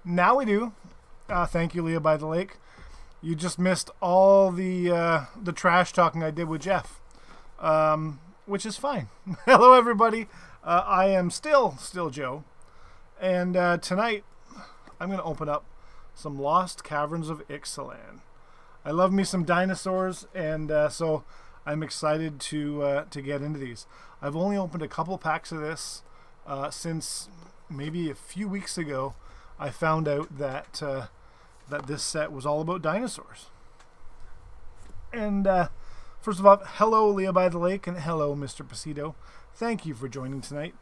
Now we do. Thank you, Leah by the Lake. You just missed all the trash talking I did with Jeff, which is fine. Hello, everybody. I am still Joe, and tonight I'm going to open up some Lost Caverns of Ixalan. I love me some dinosaurs, and so I'm excited to get into these. I've only opened a couple packs of this since maybe a few weeks ago. I found out that that this set was all about dinosaurs. And first of all, hello Leah by the Lake, and hello Mr. Pasito. Thank you for joining tonight.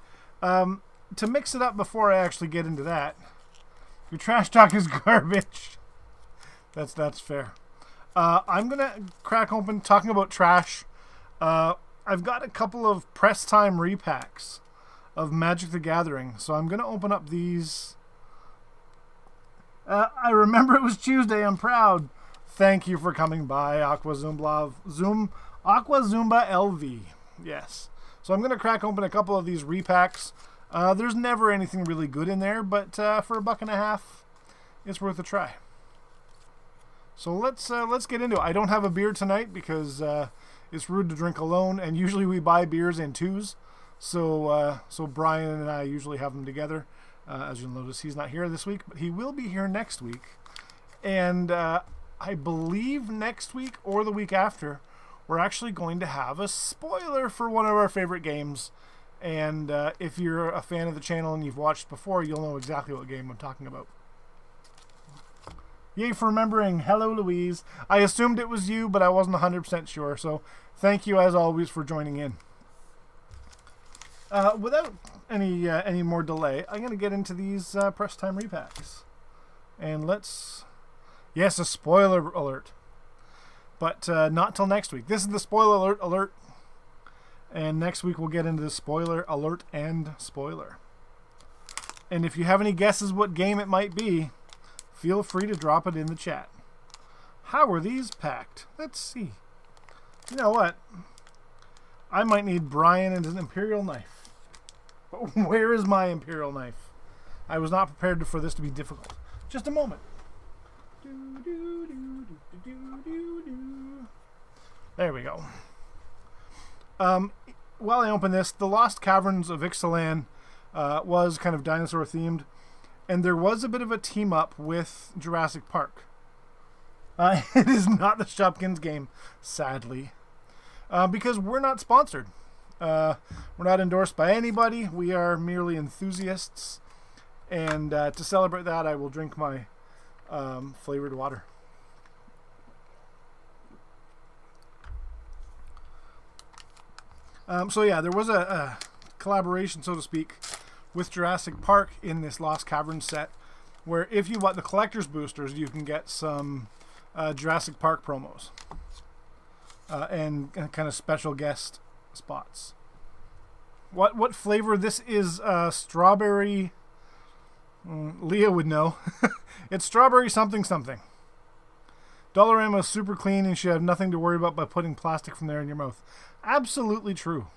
To mix it up before I actually get into that, your trash talk is garbage. That's fair. I'm gonna crack open talking about trash. I've got a couple of press time repacks of Magic the Gathering, so I'm gonna open up these. I remember it was Tuesday. I'm proud. Thank you for coming by, Aqua Zumba LV. Yes. So I'm going to crack open a couple of these repacks. There's never anything really good in there, but for $1.50, it's worth a try. So let's get into it. I don't have a beer tonight because it's rude to drink alone, and usually we buy beers in twos. So Brian and I usually have them together. As you'll notice, he's not here this week, but he will be here next week. And I believe next week or the week after, we're actually going to have a spoiler for one of our favorite games. And if you're a fan of the channel and you've watched before, you'll know exactly what game I'm talking about. Yay for remembering. Hello, Louise. I assumed it was you, but I wasn't 100% sure. So thank you, as always, for joining in. Without any more delay, I'm going to get into these press time repacks. And yes, a spoiler alert. But not till next week. This is the spoiler alert. And next week we'll get into the spoiler alert and spoiler. And if you have any guesses what game it might be, feel free to drop it in the chat. How are these packed? Let's see. You know what? I might need Brian and his Imperial knife. Where is my Imperial knife? I was not prepared for this to be difficult. Just a moment. There we go. While I open this, the Lost Caverns of Ixalan was kind of dinosaur themed, and there was a bit of a team up with Jurassic Park. It is not the Shopkins game, sadly, because we're not sponsored. We're not endorsed by anybody. We are merely enthusiasts. And to celebrate that, I will drink my flavored water. So yeah, there was a collaboration, so to speak, with Jurassic Park in this Lost Caverns set, where if you bought the collector's boosters, you can get some Jurassic Park promos and kind of special guest spots. What flavor this is? Strawberry. Leah would know. It's strawberry something something. Dollarama is super clean and you should have nothing to worry about by putting plastic from there in your mouth. Absolutely true.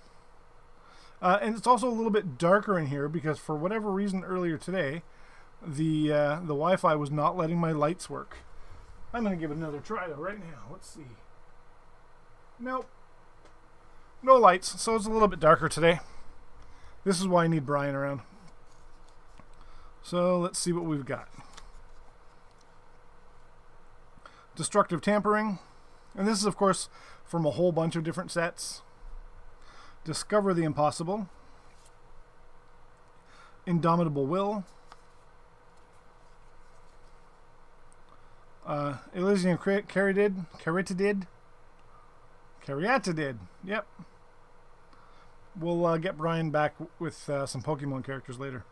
And it's also a little bit darker in here because for whatever reason earlier today, the Wi-Fi was not letting my lights work. I'm going to give it another try though right now. Let's see. Nope. No lights, so it's a little bit darker today. This is why I need Brian around. So let's see what we've got. Destructive Tampering. And this is, of course, from a whole bunch of different sets. Discover the Impossible. Indomitable Will. Elysian Caryatid. Yep. We'll get Brian back with some Pokemon characters later.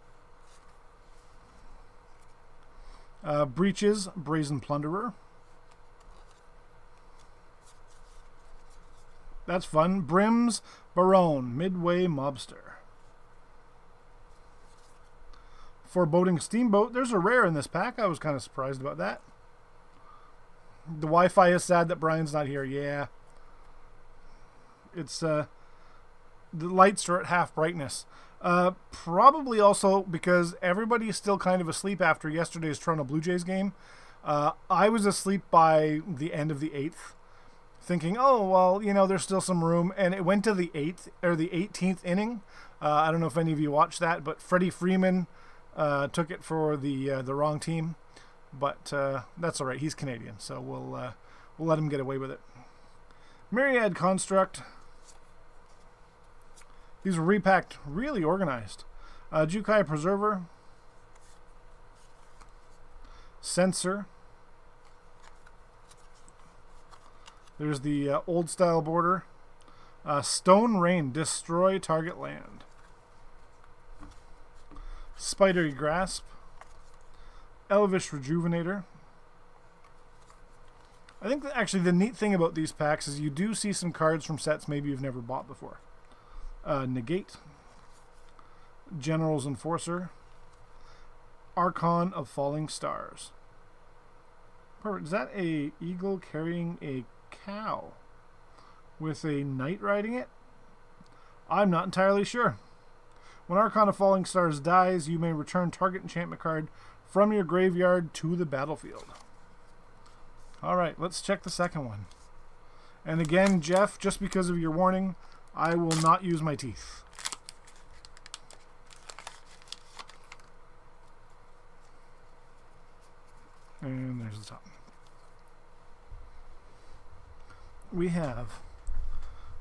Breaches, Brazen Plunderer. That's fun. Brim's Barone, Midway Mobster. Foreboding Steamboat. There's a rare in this pack. I was kind of surprised about that. The Wi-Fi is sad that Brian's not here. Yeah. It's the lights are at half brightness. Probably also because everybody is still kind of asleep after yesterday's Toronto Blue Jays game. I was asleep by the end of the 8th, thinking, oh, well, there's still some room. And it went to the 8th or the 18th inning. I don't know if any of you watched that, but Freddie Freeman took it for the wrong team. But that's all right. He's Canadian, so we'll let him get away with it. Myriad Construct. These were repacked, really organized. Jukai Preserver. Sensor. There's the old style border. Stone Rain, destroy target land. Spidery Grasp. Elvish Rejuvenator. I think that actually the neat thing about these packs is you do see some cards from sets maybe you've never bought before. Negate. General's Enforcer. Archon of Falling Stars. Perfect. Is that a eagle carrying a cow with a knight riding it? I'm not entirely sure. When Archon of Falling Stars dies, you may return target enchantment card from your graveyard to the battlefield. Alright, let's check the second one. And again, Jeff, just because of your warning, I will not use my teeth. And there's the top. We have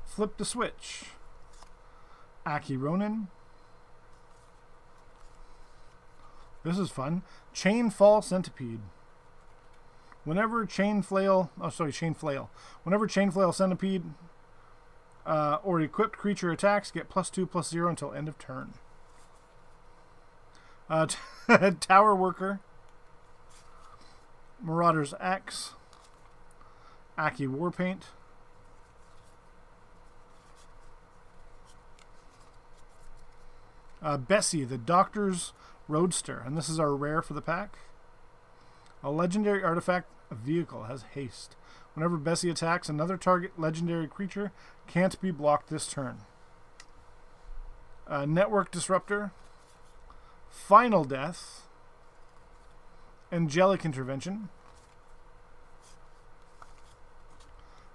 Flip the Switch, Aki Ronin. This is fun. Chain Fall Centipede. Whenever Chain Flail Centipede or equipped creature attacks, get +2/+0 until end of turn. Tower Worker. Marauder's Axe. Aki Warpaint. Bessie, the Doctor's Roadster, and this is our rare for the pack. A legendary artifact vehicle has haste. Whenever Bessie attacks, another target legendary creature can't be blocked this turn. Network Disruptor. Final Death. Angelic Intervention.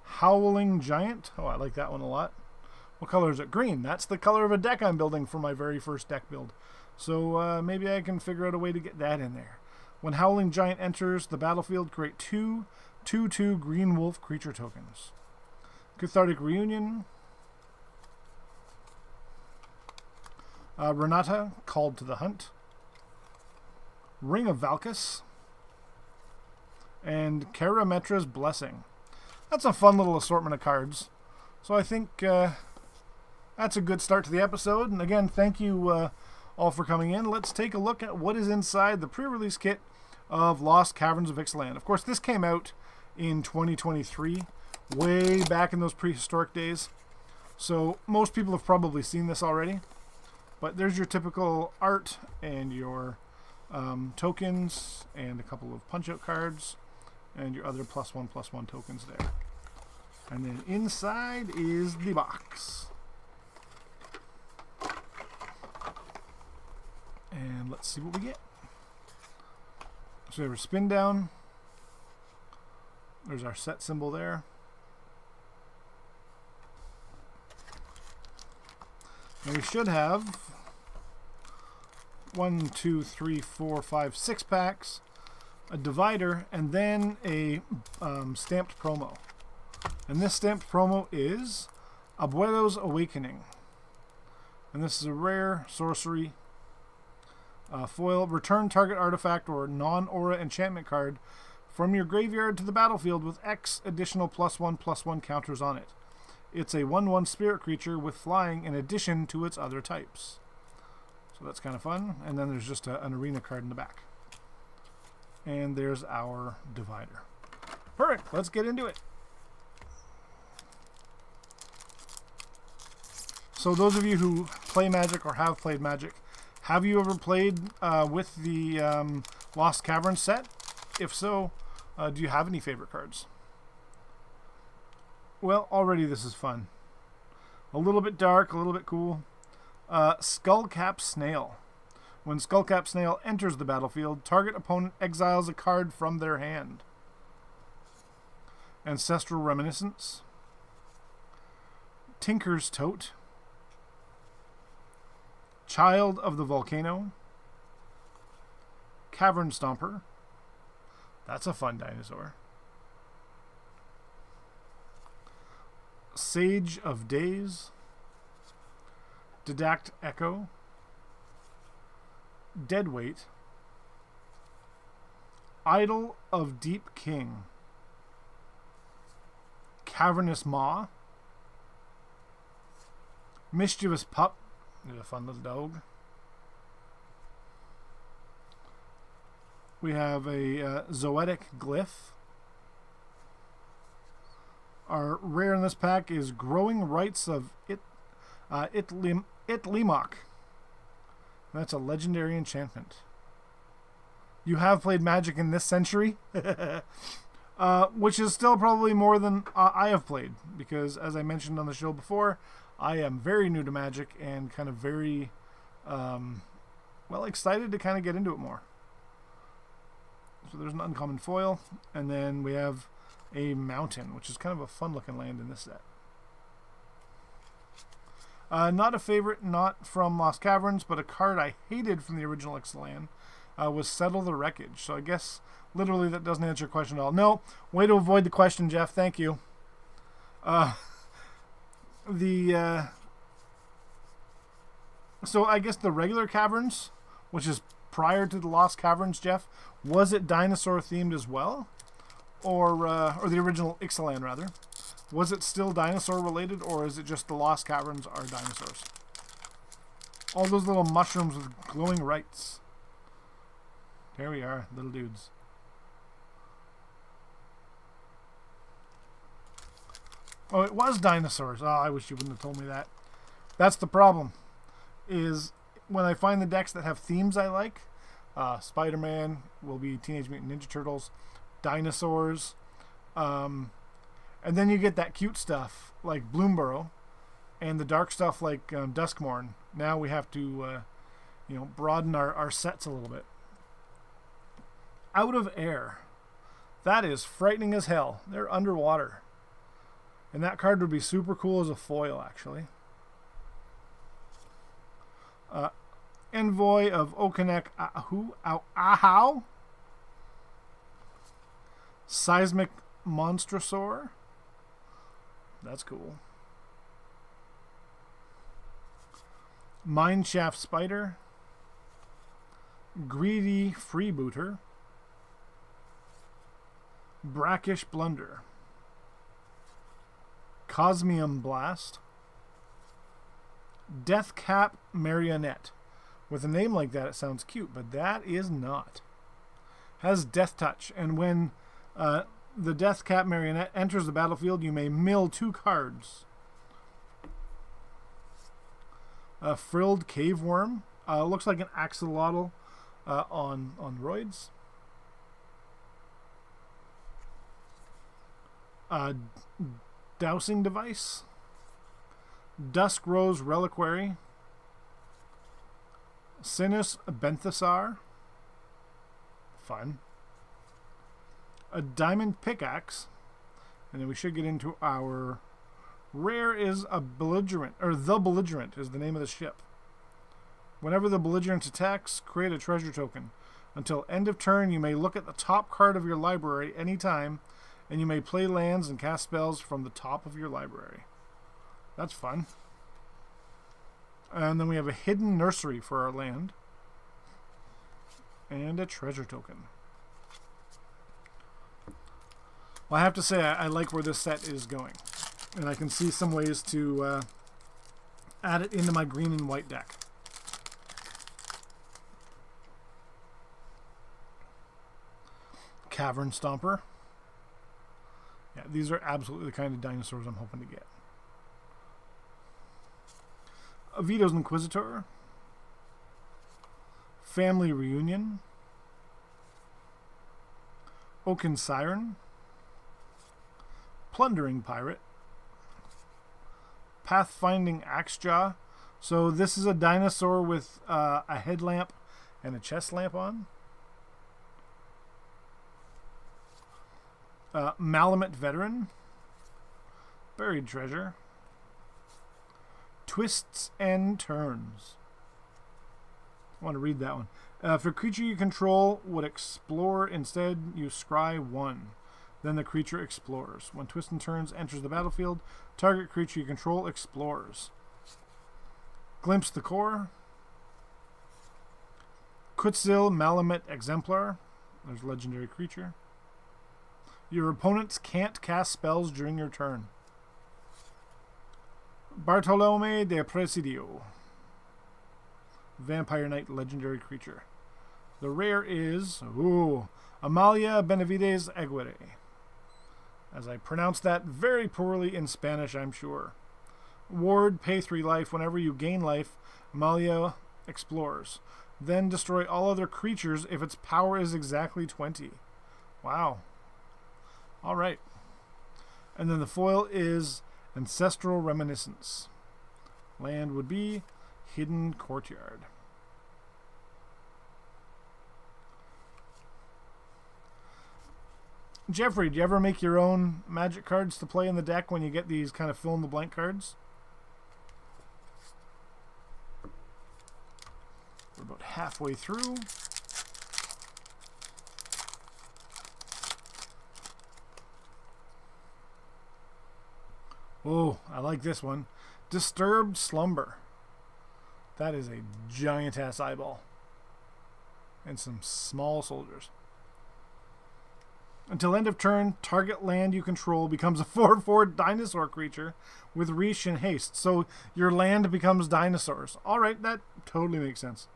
Howling Giant. Oh, I like that one a lot. What color is it? Green. That's the color of a deck I'm building for my very first deck build. So maybe I can figure out a way to get that in there. When Howling Giant enters the battlefield, create 2/2/2 Green Wolf creature tokens. Cathartic Reunion. Renata, Called to the Hunt. Ring of Valkus. And Karametra's Blessing. That's a fun little assortment of cards. So I think that's a good start to the episode. And again, thank you all for coming in. Let's take a look at what is inside the pre-release kit of Lost Caverns of Ixalan. Of course, this came out in 2023, way back in those prehistoric days. So most people have probably seen this already. But there's your typical art and your tokens and a couple of punch-out cards and your other +1/+1 tokens there. And then inside is the box. And let's see what we get. So we have a spin down. There's our set symbol there. And we should have 1, 2, 3, 4, 5, 6 packs, a divider, and then a stamped promo. And this stamped promo is Abuelo's Awakening. And this is a rare sorcery. Foil, return target artifact or non-aura enchantment card from your graveyard to the battlefield with X additional +1/+1 counters on it. It's a 1/1 spirit creature with flying in addition to its other types. So that's kind of fun. And then there's just an arena card in the back. And there's our divider. Perfect. Let's get into it. So those of you who play Magic or have played Magic, have you ever played with the Lost Caverns set? If so, do you have any favorite cards? Well, already this is fun. A little bit dark, a little bit cool. Skullcap Snail. When Skullcap Snail enters the battlefield, target opponent exiles a card from their hand. Ancestral Reminiscence. Tinker's Tote. Child of the Volcano. Cavern Stomper. That's a fun dinosaur. Sage of Days. Didact Echo. Deadweight. Idol of Deep King. Cavernous Maw. Mischievous Pup. There's a fun little dog. We have a Zoetic Glyph. Our rare in this pack is Growing Rites of Itlimok. That's a legendary enchantment. You have played Magic in this century, which is still probably more than I have played, because as I mentioned on the show before, I am very new to Magic and kind of very, excited to kind of get into it more. So there's an uncommon foil, and then we have a mountain, which is kind of a fun looking land in this set. Not a favorite, not from Lost Caverns, but a card I hated from the original Ixalan was Settle the Wreckage. So I guess literally that doesn't answer your question at all. No, way to avoid the question, Jeff. Thank you. So I guess the regular Caverns, which is prior to the Lost Caverns, Jeff, was it dinosaur themed as well? Or the original Ixalan, rather. Was it still dinosaur related, or is it just the Lost Caverns are dinosaurs? All those little mushrooms with glowing rights. Here we are, little dudes. Oh, it was dinosaurs. Oh, I wish you wouldn't have told me that. That's the problem. Is when I find the decks that have themes I like, Spider-Man will be Teenage Mutant Ninja Turtles, dinosaurs, and then you get that cute stuff like Bloomborough, and the dark stuff like Duskmorn. Now we have to, broaden our sets a little bit. Out of Air. That is frightening as hell. They're underwater. And that card would be super cool as a foil, actually. Envoy of Okonek Ahau. Seismic Monstrosaur. That's cool. Mineshaft Spider. Greedy Freebooter. Brackish Blunder. Cosmium Blast. Deathcap Marionette. With a name like that, it sounds cute, but that is not. Has Death Touch, and when the Deathcap Marionette enters the battlefield, you may mill 2 cards. A Frilled Cave Worm. Looks like an axolotl on roids. Dowsing Device. Dusk Rose Reliquary. Sinus Benthasar. Fun. A Diamond Pickaxe. And then we should get into our rare is a Belligerent, or the Belligerent is the name of the ship. Whenever the Belligerent attacks, create a treasure token. Until end of turn, you may look at the top card of your library anytime, and you may play lands and cast spells from the top of your library. That's fun. And then we have a Hidden Nursery for our land. And a treasure token. Well, I have to say, I like where this set is going. And I can see some ways to add it into my green and white deck. Cavern Stomper. Yeah, these are absolutely the kind of dinosaurs I'm hoping to get. Vito's Inquisitor. Family Reunion. Oaken Siren. Plundering Pirate. Pathfinding Axejaw. So this is a dinosaur with a headlamp and a chest lamp on. Malamute Veteran. Buried Treasure. Twists and Turns. I want to read that one. If a creature you control would explore, instead you scry 1. Then the creature explores. When Twists and Turns enters the battlefield, target creature you control explores. Glimpse the Core. Quetzal Malamute Exemplar. There's a legendary creature. Your opponents can't cast spells during your turn. Bartolome de Presidio. Vampire Knight legendary creature. The rare is Amalia Benavides Aguirre. As I pronounce that very poorly in Spanish, I'm sure. Ward, pay 3 life. Whenever you gain life, Amalia explores. Then destroy all other creatures if its power is exactly 20. Wow. Alright. And then the foil is Ancestral Reminiscence. Land would be Hidden Courtyard. Jeffrey, do you ever make your own magic cards to play in the deck when you get these kind of fill-in-the-blank cards? We're about halfway through. Oh, I like this one. Disturbed Slumber. That is a giant-ass eyeball. And some small soldiers. Until end of turn, target land you control becomes a 4/4 dinosaur creature with reach and haste. So your land becomes dinosaurs. Alright, that totally makes sense.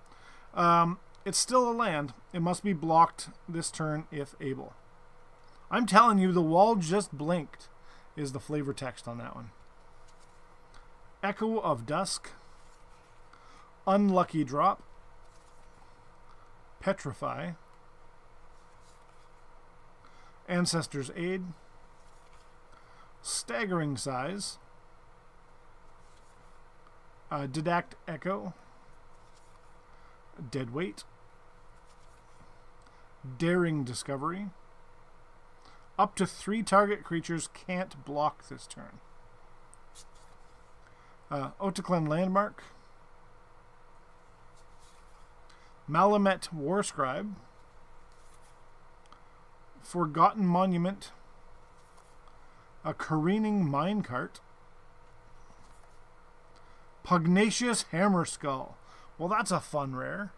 It's still a land. It must be blocked this turn if able. I'm telling you, the wall just blinked is the flavor text on that one. Echo of Dusk. Unlucky Drop. Petrify. Ancestor's Aid. Staggering Size. Didact Echo. Deadweight. Daring Discovery. Up to 3 target creatures can't block this turn. Otaclan Landmark. Malamute Warscribe. Forgotten Monument. A Careening Minecart. Pugnacious Hammerskull. Well, that's a fun rare.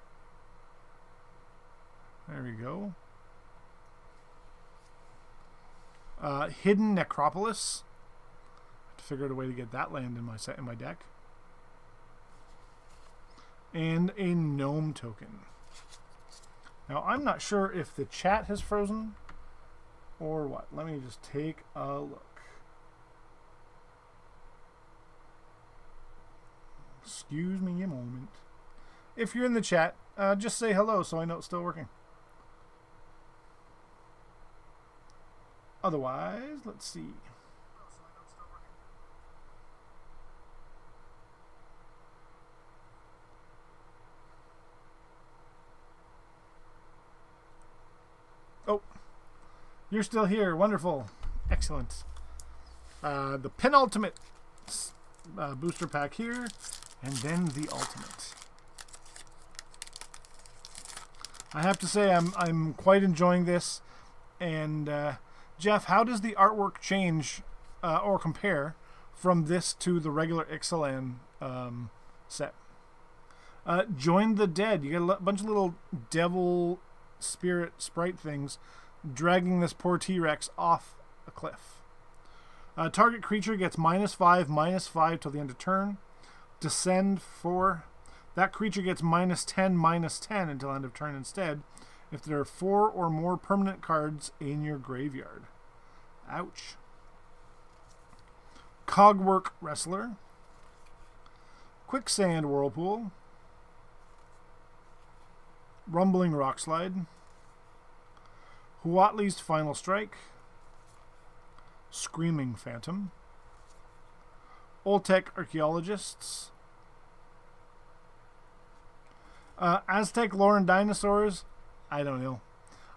There we go. Hidden Necropolis. I have to figure out a way to get that land in my deck. And a Gnome Token. Now, I'm not sure if the chat has frozen or what. Let me just take a look. Excuse me a moment. If you're in the chat, just say hello so I know it's still working. Otherwise, let's see. Oh, you're still here. Wonderful. Excellent. The penultimate booster pack here, and then the ultimate. I have to say I'm quite enjoying this. And Jeff, how does the artwork change or compare from this to the regular Ixalan set? Join the Dead. You get a bunch of little devil spirit sprite things dragging this poor T-Rex off a cliff. Target creature gets -5/-5 till the end of turn. Descend 4. That creature gets -10/-10 until end of turn instead if there are 4 or more permanent cards in your graveyard. Ouch. Cogwork Wrestler. Quicksand Whirlpool. Rumbling Rockslide. Huatli's Final Strike. Screaming Phantom. Oltec Archaeologists. Aztec lore and dinosaurs. I don't know.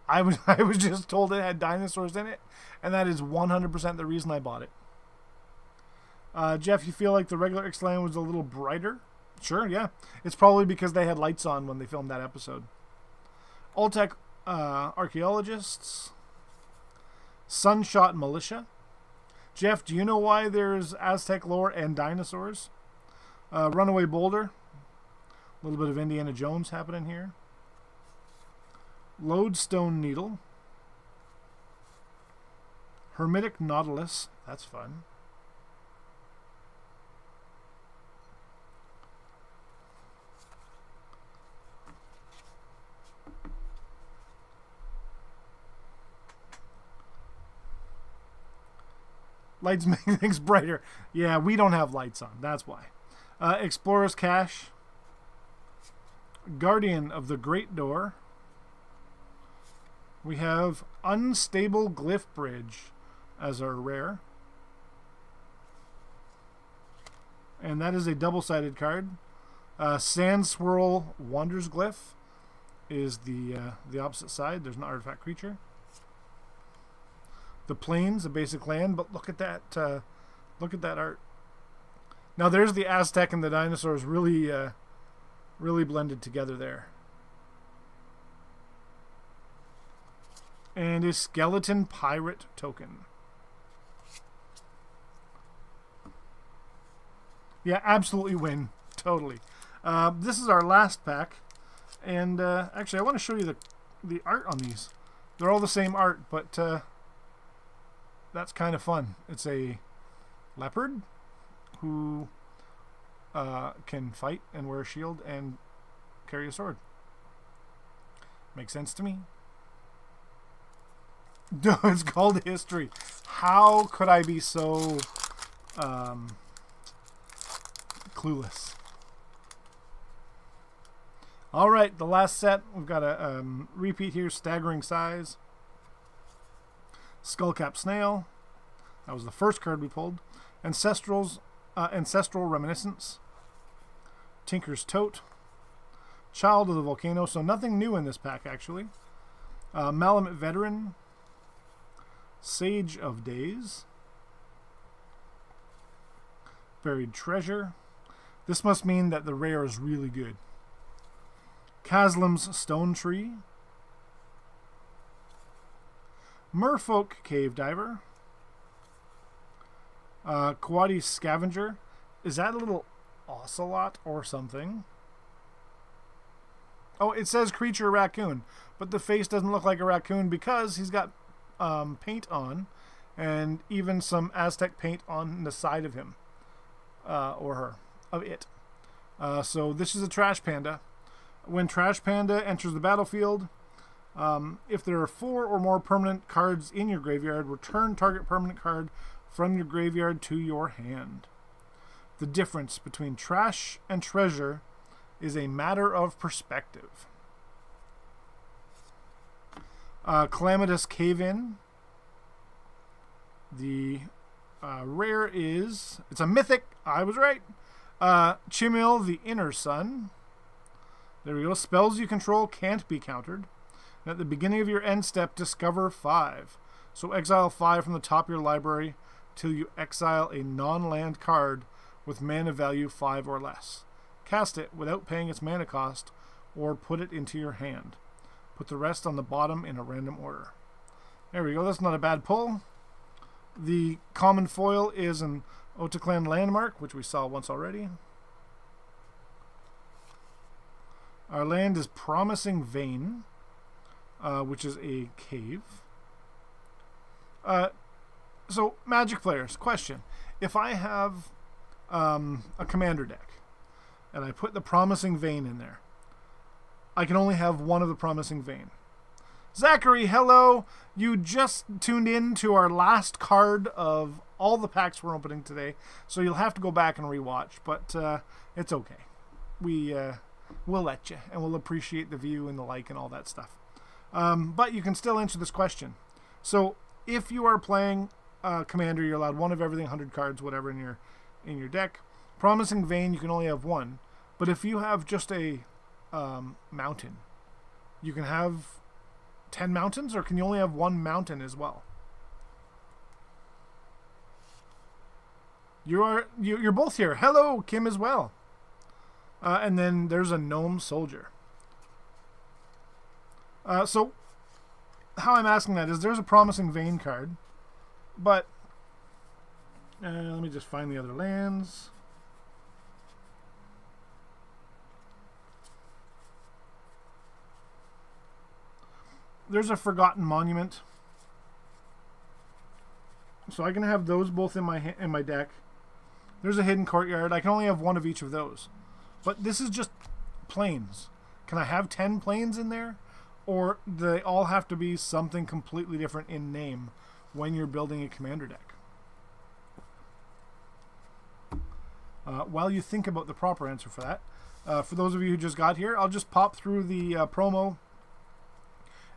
I was just told it had dinosaurs in it, and that is 100% the reason I bought it. Jeff, you feel like the regular Ixalan was a little brighter? Sure, yeah. It's probably because they had lights on when they filmed that episode. Oltec archaeologists. Sunshot militia. Jeff, do you know why there's Aztec lore and dinosaurs? Runaway boulder. A little bit of Indiana Jones happening here. Lodestone needle. Hermitic nautilus. That's fun. Lights make things brighter. Yeah, we don't have lights on. That's why. Explorer's Cache. Guardian of the Great Door. We have Unstable Glyph Bridge as our rare. And that is a double-sided card. Sand Swirl Wander's Glyph is the opposite side. There's an artifact creature. The Plains, a basic land, but look at that art. Now there's the Aztec and the dinosaurs really blended together there. And a skeleton pirate token. Yeah, absolutely win. Totally. This is our last pack. And actually, I want to show you the art on these. They're all the same art, but that's kind of fun. It's a leopard who can fight and wear a shield and carry a sword. Makes sense to me. No, it's called history. How could I be so clueless? All right, the last set. We've got a repeat here, staggering size. Skullcap Snail. That was the first card we pulled. Ancestral Reminiscence. Tinker's Tote. Child of the Volcano. So nothing new in this pack, actually. Malamute Veteran. Sage of Days. Buried Treasure. This must mean that the rare is really good. Kaslam's Stone Tree. Merfolk Cave Diver. Quaddy Scavenger. Is that a little ocelot or something? Oh, it says creature raccoon, but the face doesn't look like a raccoon because he's got paint on, and even some Aztec paint on the side of him, or her, of it. So this is a Trash Panda. When Trash Panda enters the battlefield, if there are 4 or more permanent cards in your graveyard, return target permanent card from your graveyard to your hand. The difference between trash and treasure is a matter of perspective. Calamitous Cave-In. The rare is... It's a mythic. I was right. Chimil, the Inner Sun. There we go. Spells you control can't be countered. And at the beginning of your end step, discover 5. So exile 5 from the top of your library till you exile a non-land card with mana value 5 or less. Cast it without paying its mana cost, or put it into your hand. Put the rest on the bottom in a random order. There we go. That's not a bad pull. The common foil is an Otaclan landmark, which we saw once already. Our land is Promising Vein, which is a cave. So, Magic players, question. If I have a commander deck, and I put the Promising Vein in there, I can only have one of the Promising Vein. Zachary, hello! You just tuned in to our last card of all the packs we're opening today, so you'll have to go back and rewatch, but it's okay. We'll let you, and we'll appreciate the view and the like and all that stuff. But you can still answer this question. So, if you are playing Commander, you're allowed one of everything, 100 cards, whatever, in your deck. Promising Vein, you can only have one. But if you have just a mountain. You can have 10 mountains, or can you only have one mountain as well? You're both here. Hello, Kim, as well. And then there's a gnome soldier. So how I'm asking that is there's a promising vein card, but let me just find the other lands. There's a forgotten monument, so I can have those both in my deck. There's a hidden courtyard. I can only have one of each of those, but this is just plains. Can I have 10 plains in there, or do they all have to be something completely different in name when you're building a commander deck? While you think about the proper answer for that, for those of you who just got here, I'll just pop through the promo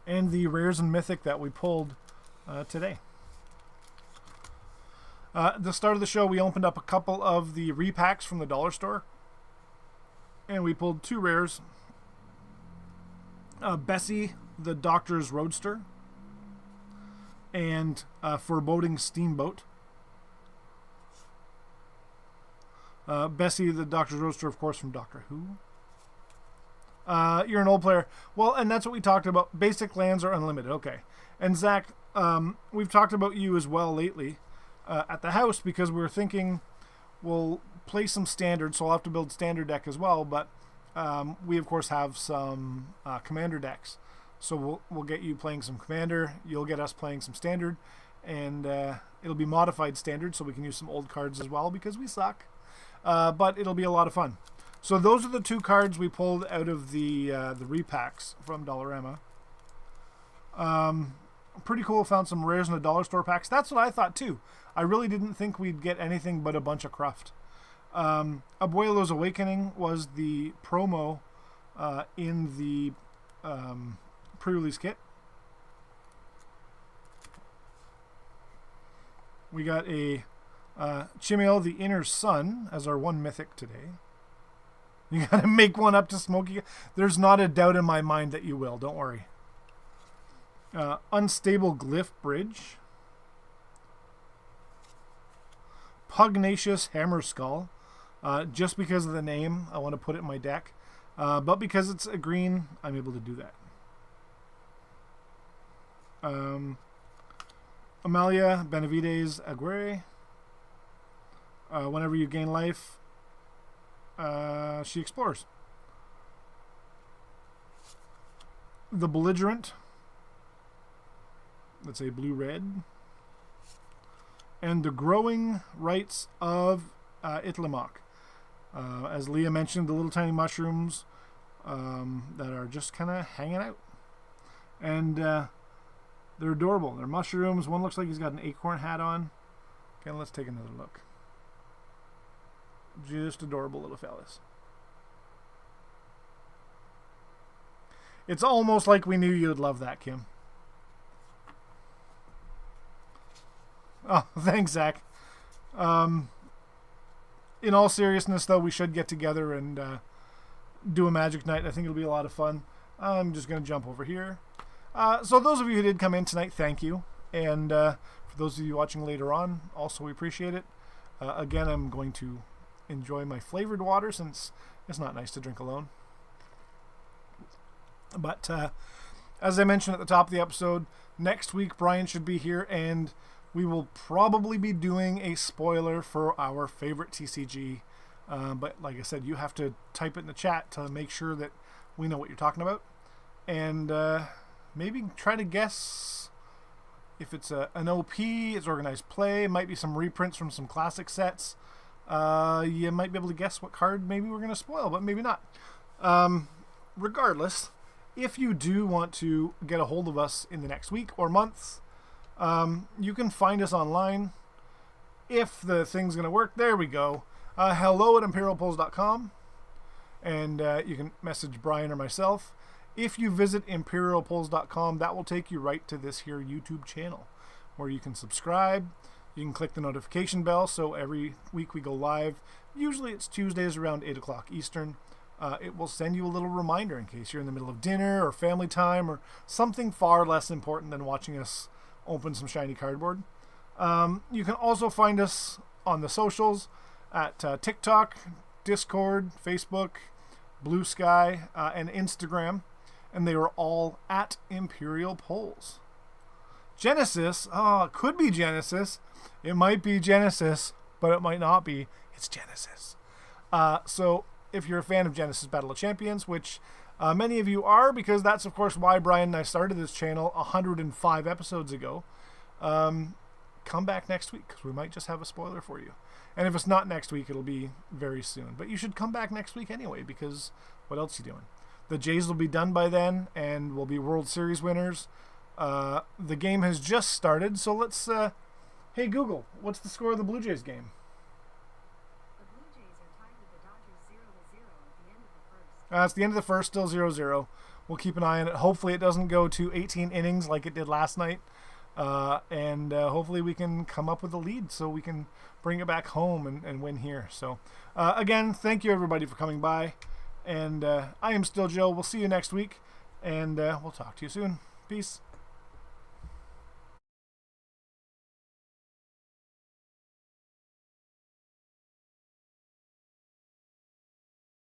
and the rares and mythic that we pulled today. At the start of the show, we opened up a couple of the repacks from the dollar store, and we pulled 2 rares. Bessie, the Doctor's Roadster, and Foreboding Steamboat. Bessie, the Doctor's Roadster, of course, from Doctor Who. You're an old player. Well, and that's what we talked about. Basic lands are unlimited. Okay. And Zach, we've talked about you as well lately at the house, because we were thinking we'll play some standard, so I'll have to build standard deck as well, but we of course have some commander decks. So we'll get you playing some commander, you'll get us playing some standard, and it'll be modified standard, so we can use some old cards as well, because we suck. But it'll be a lot of fun. So those are the 2 cards we pulled out of the repacks from Dollarama. Pretty cool. Found some rares in the dollar store packs. That's what I thought too. I really didn't think we'd get anything but a bunch of cruft. Abuelo's Awakening was the promo in the pre-release kit. We got a Chimel, the Inner Sun, as our 1 mythic today. You gotta make one up to Smokey. There's not a doubt in my mind that you will. Don't worry. Unstable Glyph Bridge. Pugnacious Hammer Skull. Just because of the name, I want to put it in my deck. But because it's a green, I'm able to do that. Amalia Benavides Aguirre. Whenever you gain life, she explores. The Belligerent. That's a blue-red. And the Growing Rights of Itlamok. As Leah mentioned, the little tiny mushrooms that are just kind of hanging out. And they're adorable. They're mushrooms. One looks like he's got an acorn hat on. Okay, let's take another look. Just adorable little fellas. It's almost like we knew you'd love that, Kim. Oh, thanks, Zach. In all seriousness, though, we should get together and do a Magic Night. I think it'll be a lot of fun. I'm just going to jump over here. So those of you who did come in tonight, thank you. And for those of you watching later on, also we appreciate it. Again, I'm going to enjoy my flavored water since it's not nice to drink alone. But as I mentioned at the top of the episode, next week Brian should be here, and we will probably be doing a spoiler for our favorite TCG. But like I said, you have to type it in the chat to make sure that we know what you're talking about. And maybe try to guess if it's an OP, it's organized play, might be some reprints from some classic sets. You might be able to guess what card maybe we're going to spoil, but maybe not. Regardless, if you do want to get a hold of us in the next week or months, you can find us online. If the thing's going to work, there we go. hello@imperialpolls.com, and you can message Brian or myself. If you visit imperialpolls.com, that will take you right to this here YouTube channel, where you can subscribe. You can click the notification bell, so every week we go live. Usually it's Tuesdays around 8 o'clock Eastern. it will send you a little reminder in case you're in the middle of dinner or family time or something far less important than watching us open some shiny cardboard. You can also find us on the socials at TikTok, Discord, Facebook, Blue Sky, and Instagram, and they are all at Imperial Polls. Genesis, it could be Genesis. It might be Genesis, but it might not be. It's Genesis. So if you're a fan of Genesis Battle of Champions, which many of you are, because that's of course why Brian and I started this channel 105 episodes ago, come back next week because we might just have a spoiler for you. And if it's not next week, it'll be very soon. But you should come back next week anyway, because what else are you doing? The Jays will be done by then, and we'll be World Series winners. The game has just started, so let's... hey, Google, what's the score of the Blue Jays game? The Blue Jays are tied with the Dodgers 0-0 at the end of the first. It's the end of the first, still 0-0. We'll keep an eye on it. Hopefully it doesn't go to 18 innings like it did last night. And hopefully we can come up with a lead so we can bring it back home and win here. So, again, thank you everybody for coming by. And I am still Joe. We'll see you next week. And we'll talk to you soon. Peace.